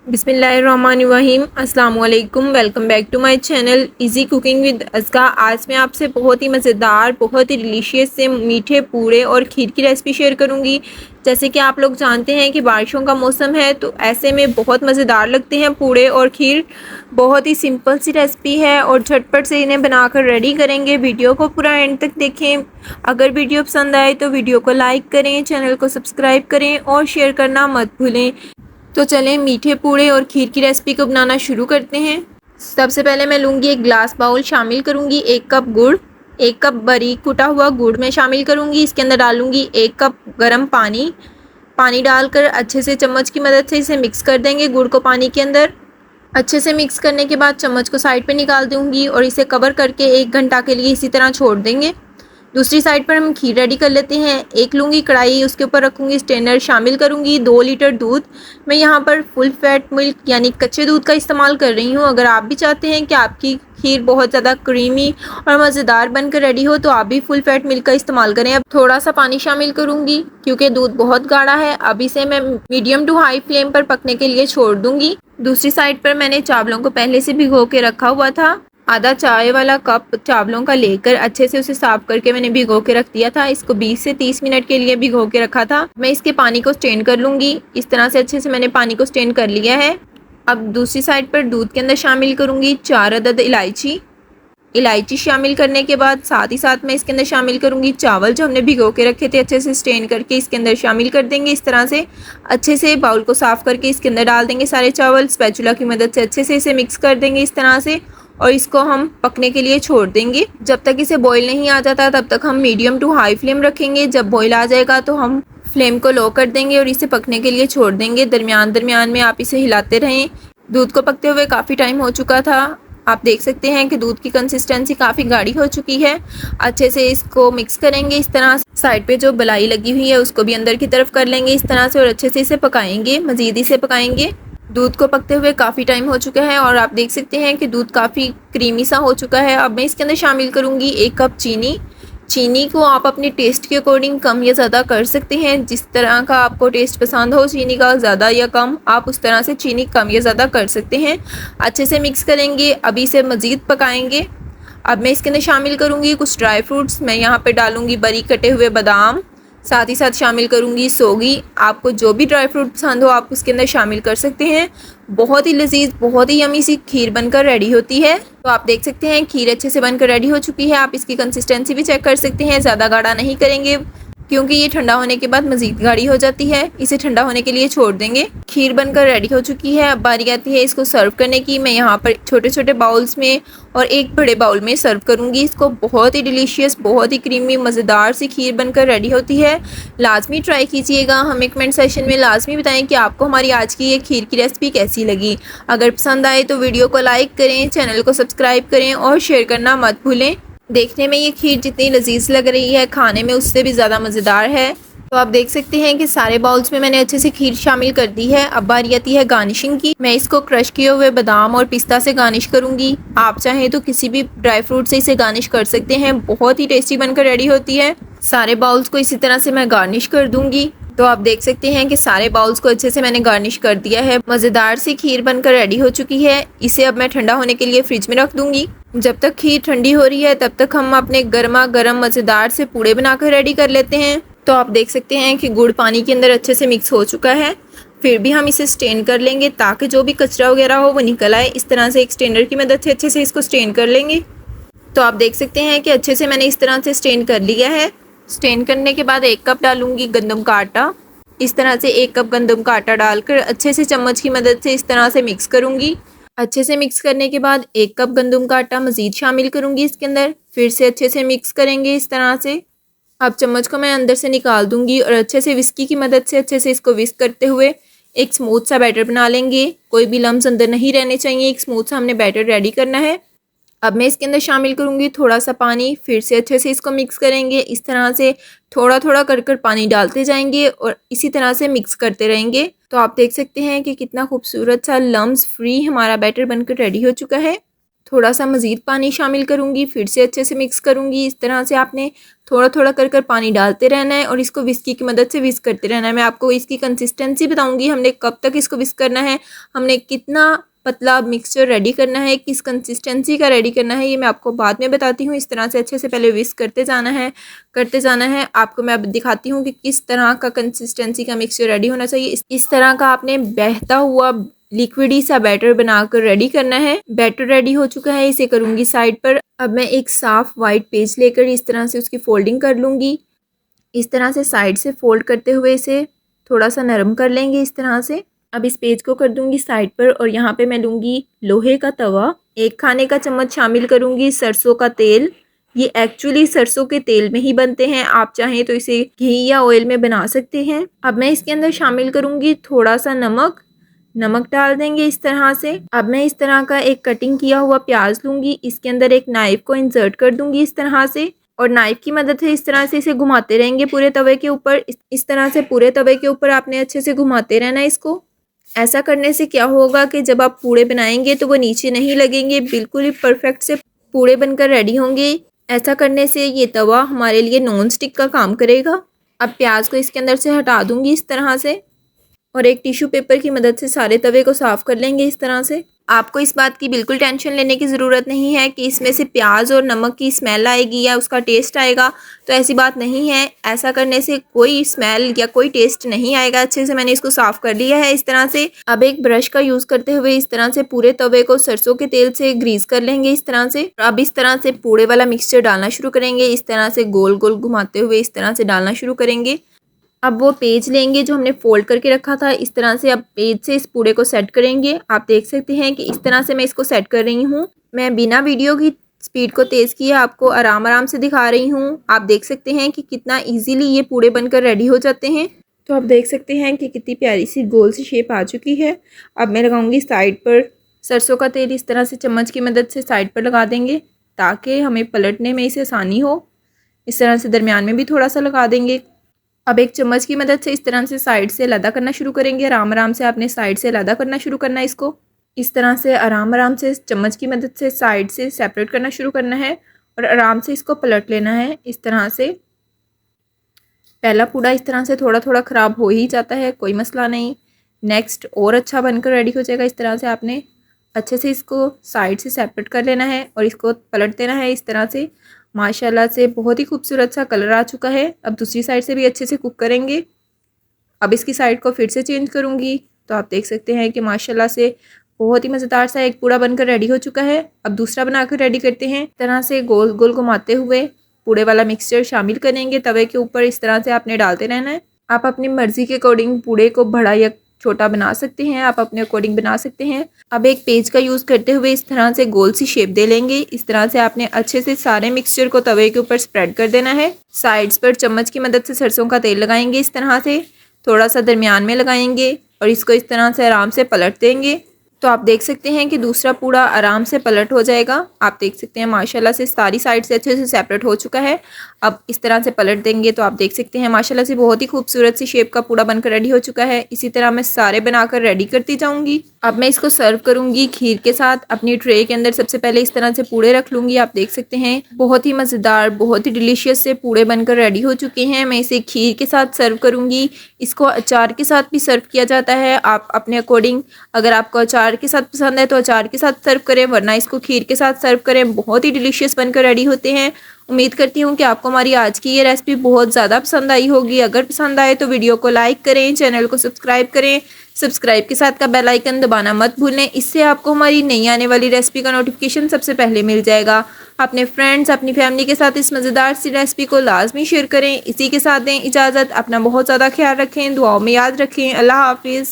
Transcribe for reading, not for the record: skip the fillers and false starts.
बिस्मिल्लाहिर्रहमानिर्रहीम अस्सलाम वालेकुम। Welcome back to my channel easy cooking with Aska. आज मैं आपसे बहुत ही मज़ेदार, बहुत ही डिलीशियस से मीठे पूड़े और खीर की रेसिपी शेयर करूंगी। जैसे कि आप लोग जानते हैं कि बारिशों का मौसम है, तो ऐसे में बहुत मज़ेदार लगते हैं पूड़े और खीर। बहुत ही सिंपल सी रेसिपी है और झटपट से इन्हें बनाकर रेडी करेंगे। वीडियो को पूरा एंड तक देखें। अगर वीडियो पसंद आए तो वीडियो को लाइक करें, चैनल को सब्सक्राइब करें और शेयर करना मत भूलें। तो चलें मीठे पूड़े और खीर की रेसिपी को बनाना शुरू करते हैं। सबसे पहले मैं लूँगी एक ग्लास बाउल, शामिल करूँगी 1 कप गुड़। 1 कप बारीक कुटा हुआ गुड़ मैं शामिल करूँगी। इसके अंदर डालूँगी 1 कप गर्म पानी। पानी डालकर अच्छे से चम्मच की मदद से इसे मिक्स कर देंगे गुड़ को पानी के अंदर। अच्छे से मिक्स करने के बाद चम्मच को साइड पे निकाल दूँगी और इसे कवर करके 1 घंटा के लिए इसी तरह छोड़ देंगे। दूसरी साइड पर हम खीर रेडी कर लेते हैं। एक लूँगी कढ़ाई, उसके ऊपर रखूँगी स्ट्रेनर, शामिल करूँगी 2 लीटर दूध। मैं यहाँ पर फुल फैट मिल्क यानी कच्चे दूध का इस्तेमाल कर रही हूँ। अगर आप भी चाहते हैं कि आपकी खीर बहुत ज़्यादा क्रीमी और मज़ेदार बनकर रेडी हो तो आप भी फुल फैट मिल्क का इस्तेमाल करें। अब थोड़ा सा पानी शामिल करूँगी क्योंकि दूध बहुत गाढ़ा है। अब इसे मैं मीडियम टू हाई फ्लेम पर पकने के लिए छोड़ दूँगी। दूसरी साइड पर मैंने चावलों को पहले से भिगो के रखा हुआ था। आधा चाय वाला कप चावलों का लेकर अच्छे से उसे साफ करके मैंने भिगो के रख दिया था। इसको 20 से 30 मिनट के लिए भिगो के रखा था। मैं इसके पानी को स्ट्रेन कर लूँगी। इस तरह से अच्छे से मैंने पानी को स्ट्रेन कर लिया है। अब दूसरी साइड पर दूध के अंदर शामिल करूँगी 4 अदद इलायची। इलायची शामिल करने के बाद साथ ही साथ मैं इसके अंदर शामिल करूँगी चावल जो हमने भिगो के रखे थे, अच्छे से स्ट्रेन करके इसके अंदर शामिल कर देंगे। इस तरह से अच्छे से बाउल को साफ़ करके इसके अंदर डाल देंगे सारे चावल। स्पैचुला की मदद से अच्छे से इसे मिक्स कर देंगे इस तरह से और इसको हम पकने के लिए छोड़ देंगे। जब तक इसे बॉईल नहीं आ जाता तब तक हम मीडियम टू हाई फ्लेम रखेंगे। जब बॉईल आ जाएगा तो हम फ्लेम को लो कर देंगे और इसे पकने के लिए छोड़ देंगे। दरमियान दरमियान में आप इसे हिलाते रहें। दूध को पकते हुए काफ़ी टाइम हो चुका था। आप देख सकते हैं कि दूध की कंसिस्टेंसी काफ़ी गाढ़ी हो चुकी है। अच्छे से इसको मिक्स करेंगे इस तरह। साइड पे जो बलाई लगी हुई है उसको भी अंदर की तरफ कर लेंगे इस तरह से और अच्छे से इसे पकाएंगे, मज़ीद इसे पकाएंगे। दूध को पकते हुए काफ़ी टाइम हो चुका है और आप देख सकते हैं कि दूध काफ़ी क्रीमी सा हो चुका है। अब मैं इसके अंदर शामिल करूँगी 1 कप चीनी। चीनी को आप अपने टेस्ट के अकॉर्डिंग कम या ज़्यादा कर सकते हैं। जिस तरह का आपको टेस्ट पसंद हो चीनी का ज़्यादा या कम, आप उस तरह से चीनी कम या ज़्यादा कर सकते हैं। अच्छे से मिक्स करेंगे। अभी इसे मज़ीद पकाएंगे। अब मैं इसके अंदर शामिल करूँगी कुछ ड्राई फ्रूट्स। मैं यहाँ पर डालूँगी बारीक कटे हुए बादाम, साथ ही साथ शामिल करूँगी सोगी। आपको जो भी ड्राई फ्रूट पसंद हो आप उसके अंदर शामिल कर सकते हैं। बहुत ही लजीज, बहुत ही यमी सी खीर बनकर रेडी होती है। तो आप देख सकते हैं खीर अच्छे से बनकर रेडी हो चुकी है। आप इसकी कंसिस्टेंसी भी चेक कर सकते हैं। ज़्यादा गाढ़ा नहीं करेंगे क्योंकि ये ठंडा होने के बाद मज़ीद गाढ़ी हो जाती है। इसे ठंडा होने के लिए छोड़ देंगे। खीर बनकर रेडी हो चुकी है। अब बारी आती है इसको सर्व करने की। मैं यहाँ पर छोटे छोटे बाउल्स में और एक बड़े बाउल में सर्व करूँगी इसको। बहुत ही डिलीशियस, बहुत ही क्रीमी, मज़ेदार सी खीर बनकर रेडी होती है। लाजमी ट्राई कीजिएगा। हमें कमेंट सेशन में लाजमी बताएं कि आपको हमारी आज की ये खीर की रेसिपी कैसी लगी। अगर पसंद आए तो वीडियो को लाइक करें, चैनल को सब्सक्राइब करें और शेयर करना मत भूलें। देखने में ये खीर जितनी लजीज लग रही है, खाने में उससे भी ज़्यादा मज़ेदार है। तो आप देख सकते हैं कि सारे बाउल्स में मैंने अच्छे से खीर शामिल कर दी है। अब बारी आती है गार्निशिंग की। मैं इसको क्रश किए हुए बादाम और पिस्ता से गार्निश करूंगी। आप चाहें तो किसी भी ड्राई फ्रूट से इसे गार्निश कर सकते हैं। बहुत ही टेस्टी बनकर रेडी होती है। सारे बाउल्स को इसी तरह से मैं गार्निश कर दूंगी। तो आप देख सकते हैं कि सारे बाउल्स को अच्छे से मैंने गार्निश कर दिया है। मज़ेदार सी खीर बनकर रेडी हो चुकी है। इसे अब मैं ठंडा होने के लिए फ्रिज में रख दूंगी। जब तक खीर ठंडी हो रही है तब तक हम अपने गर्मा गर्म मज़ेदार से पूड़े बनाकर रेडी कर लेते हैं। तो आप देख सकते हैं कि गुड़ पानी के अंदर अच्छे से मिक्स हो चुका है। फिर भी हम इसे स्ट्रेन कर लेंगे ताकि जो भी कचरा वगैरह हो वो निकल आए। इस तरह से एक स्ट्रेनर की मदद से अच्छे से इसको स्ट्रेन कर लेंगे। तो आप देख सकते हैं कि अच्छे से मैंने इस तरह से स्ट्रेन कर लिया है। स्ट्रेन करने के बाद 1 कप डालूंगी गंदम का आटा। इस तरह से 1 कप गंदम का आटा डालकर अच्छे से चम्मच की मदद से इस तरह से मिक्स करूंगी। अच्छे से मिक्स करने के बाद 1 कप गंदम का आटा मज़ीद शामिल करूंगी इसके अंदर। फिर से अच्छे से मिक्स करेंगे इस तरह से। अब चम्मच को मैं अंदर से निकाल दूंगी और अच्छे से विस्की की मदद से अच्छे से इसको विस्क करते हुए एक स्मूथ सा बैटर बना लेंगे। कोई भी लम्स अंदर नहीं रहने चाहिए। एक स्मूथ सा हमने बैटर रेडी करना है। अब मैं इसके अंदर शामिल करूँगी थोड़ा सा पानी। फिर से अच्छे से इसको मिक्स करेंगे। इस तरह से थोड़ा थोड़ा कर पानी डालते जाएंगे और इसी तरह से मिक्स करते रहेंगे। तो आप देख सकते हैं कि कितना खूबसूरत सा लम्स फ्री हमारा बैटर बनकर रेडी हो चुका है। थोड़ा सा मज़ीद पानी शामिल करूँगी, फिर से अच्छे से मिक्स करूँगी। इस तरह से आपने थोड़ा थोड़ा कर कर पानी डालते रहना है और इसको विस्की की मदद से विस्क करते रहना है। मैं आपको इसकी कंसिस्टेंसी बताऊँगी, हमने कब तक इसको विस्क करना है, हमने कितना पतला मिक्सचर रेडी करना है, किस कंसिस्टेंसी का रेडी करना है, ये मैं आपको बाद में बताती हूँ। इस तरह से अच्छे से पहले विस्क करते जाना है। आपको मैं अब दिखाती हूँ कि किस तरह का कंसिस्टेंसी का मिक्सचर रेडी होना चाहिए। इस तरह का आपने बहता हुआ लिक्विडी सा बैटर बनाकर रेडी करना है। बैटर रेडी हो चुका है, इसे करूँगी साइड पर। अब मैं एक साफ़ वाइट पेज लेकर इस तरह से उसकी फोल्डिंग कर लूँगी। इस तरह से साइड से फोल्ड करते हुए इसे थोड़ा सा नरम कर लेंगे इस तरह से। अब इस पेज को कर दूंगी साइड पर और यहाँ पे मैं लूँगी लोहे का तवा। 1 खाने का चम्मच शामिल करूँगी सरसों का तेल। ये एक्चुअली सरसों के तेल में ही बनते हैं, आप चाहें तो इसे घी या ऑयल में बना सकते हैं। अब मैं इसके अंदर शामिल करूँगी थोड़ा सा नमक डाल देंगे इस तरह से। अब मैं इस तरह का एक कटिंग किया हुआ प्याज लूँगी, इसके अंदर एक नाइफ को इंसर्ट कर दूँगी इस तरह से और नाइफ की मदद से इस तरह से इसे घुमाते रहेंगे पूरे तवे के ऊपर। इस तरह से पूरे तवे के ऊपर आपने अच्छे से घुमाते रहना है इसको। ऐसा करने से क्या होगा कि जब आप पूड़े बनाएंगे तो वो नीचे नहीं लगेंगे, बिल्कुल ही परफेक्ट से पूड़े बनकर रेडी होंगे। ऐसा करने से ये तवा हमारे लिए नॉन स्टिक का काम करेगा। अब प्याज को इसके अंदर से हटा दूंगी इस तरह से और एक टिश्यू पेपर की मदद से सारे तवे को साफ़ कर लेंगे इस तरह से। आपको इस बात की बिल्कुल टेंशन लेने की ज़रूरत नहीं है कि इसमें से प्याज और नमक की स्मेल आएगी या उसका टेस्ट आएगा, तो ऐसी बात नहीं है। ऐसा करने से कोई स्मेल या कोई टेस्ट नहीं आएगा। अच्छे से मैंने इसको साफ़ कर लिया है इस तरह से। अब एक ब्रश का यूज़ करते हुए इस तरह से पूरे तवे को सरसों के तेल से ग्रीस कर लेंगे इस तरह से। अब इस तरह से पूड़े वाला मिक्सचर डालना शुरू करेंगे। इस तरह से गोल गोल घुमाते हुए इस तरह से डालना शुरू करेंगे। अब वो पेज लेंगे जो हमने फोल्ड करके रखा था, इस तरह से अब पेज से इस पूड़े को सेट करेंगे। आप देख सकते हैं कि इस तरह से मैं इसको सेट कर रही हूँ। मैं बिना वीडियो की स्पीड को तेज़ किए आपको आराम से दिखा रही हूँ। आप देख सकते हैं कि कितना इजीली ये पूड़े बनकर रेडी हो जाते हैं। तो आप देख सकते हैं कि कितनी प्यारी सी गोल सी शेप आ चुकी है। अब मैं लगाऊंगी साइड पर सरसों का तेल। इस तरह से चम्मच की मदद से साइड पर लगा देंगे ताकि हमें पलटने में इसे आसानी हो। इस तरह से दरमियान में भी थोड़ा सा लगा देंगे। अब एक चम्मच की मदद से इस तरह से साइड से अलग करना शुरू करेंगे। आराम से आपने साइड से अलग करना शुरू करना है इसको। इस तरह से आराम से चम्मच की मदद से साइड से सेपरेट करना शुरू करना है और आराम से इसको पलट लेना है इस तरह से। पहला पूड़ा इस तरह से थोड़ा थोड़ा ख़राब हो ही जाता है, कोई मसला नहीं, नेक्स्ट और अच्छा बनकर रेडी हो जाएगा। इस तरह से आपने अच्छे से इसको साइड से सेपरेट कर लेना है और इसको पलट देना है इस तरह से। माशाल्लाह से बहुत ही खूबसूरत सा कलर आ चुका है। अब दूसरी साइड से भी अच्छे से कुक करेंगे। अब इसकी साइड को फिर से चेंज करूँगी तो आप देख सकते हैं कि माशाल्लाह से बहुत ही मज़ेदार सा एक पूड़ा बनकर रेडी हो चुका है। अब दूसरा बनाकर रेडी करते हैं। इस तरह से गोल गोल घुमाते हुए पूड़े वाला मिक्सचर शामिल करेंगे तवे के ऊपर। इस तरह से आपने डालते रहना है। आप अपनी मर्ज़ी के अकॉर्डिंग पूड़े को बड़ा या छोटा बना सकते हैं, आप अपने अकॉर्डिंग बना सकते हैं। अब एक पेज का यूज़ करते हुए इस तरह से गोल सी शेप दे लेंगे। इस तरह से आपने अच्छे से सारे मिक्सचर को तवे के ऊपर स्प्रेड कर देना है। साइड्स पर चम्मच की मदद से सरसों का तेल लगाएंगे इस तरह से, थोड़ा सा दरमियान में लगाएंगे और इसको इस तरह से आराम से पलट देंगे। तो आप देख सकते हैं कि दूसरा पूड़ा आराम से पलट हो जाएगा। आप देख सकते हैं माशाल्लाह से सारी साइड से अच्छे से सेपरेट हो चुका है। अब इस तरह से पलट देंगे तो आप देख सकते हैं माशाल्लाह से बहुत ही खूबसूरत सी शेप का पूड़ा बनकर रेडी हो चुका है। इसी तरह मैं सारे बनाकर रेडी करती जाऊंगी। अब मैं इसको सर्व करूंगी खीर के साथ। अपनी ट्रे के अंदर सबसे पहले इस तरह से पूड़े रख लूँगी। आप देख सकते हैं बहुत ही मज़ेदार, बहुत ही डिलीशियस से पूड़े बनकर रेडी हो चुके हैं। मैं इसे खीर के साथ सर्व करूँगी। इसको अचार के साथ भी सर्व किया जाता है, आप अपने अकॉर्डिंग, अगर आपको अचार के साथ पसंद है तो अचार के साथ सर्व करें, वरना इसको खीर के साथ सर्व करें। बहुत ही डिलीशियस बनकर रेडी होते हैं। उम्मीद करती हूँ कि आपको हमारी आज की ये रेसिपी बहुत ज़्यादा पसंद आई होगी। अगर पसंद आए तो वीडियो को लाइक करें, चैनल को सब्सक्राइब करें। सब्सक्राइब के साथ का बेल आइकन दबाना मत भूलें, इससे आपको हमारी नई आने वाली रेसिपी का नोटिफिकेशन सबसे पहले मिल जाएगा। अपने फ्रेंड्स, अपनी फैमिली के साथ इस मज़ेदार सी रेसिपी को लाजमी शेयर करें। इसी के साथ दें इजाज़त। अपना बहुत ज़्यादा ख्याल रखें, दुआओं में याद रखें। अल्लाह हाफिज़।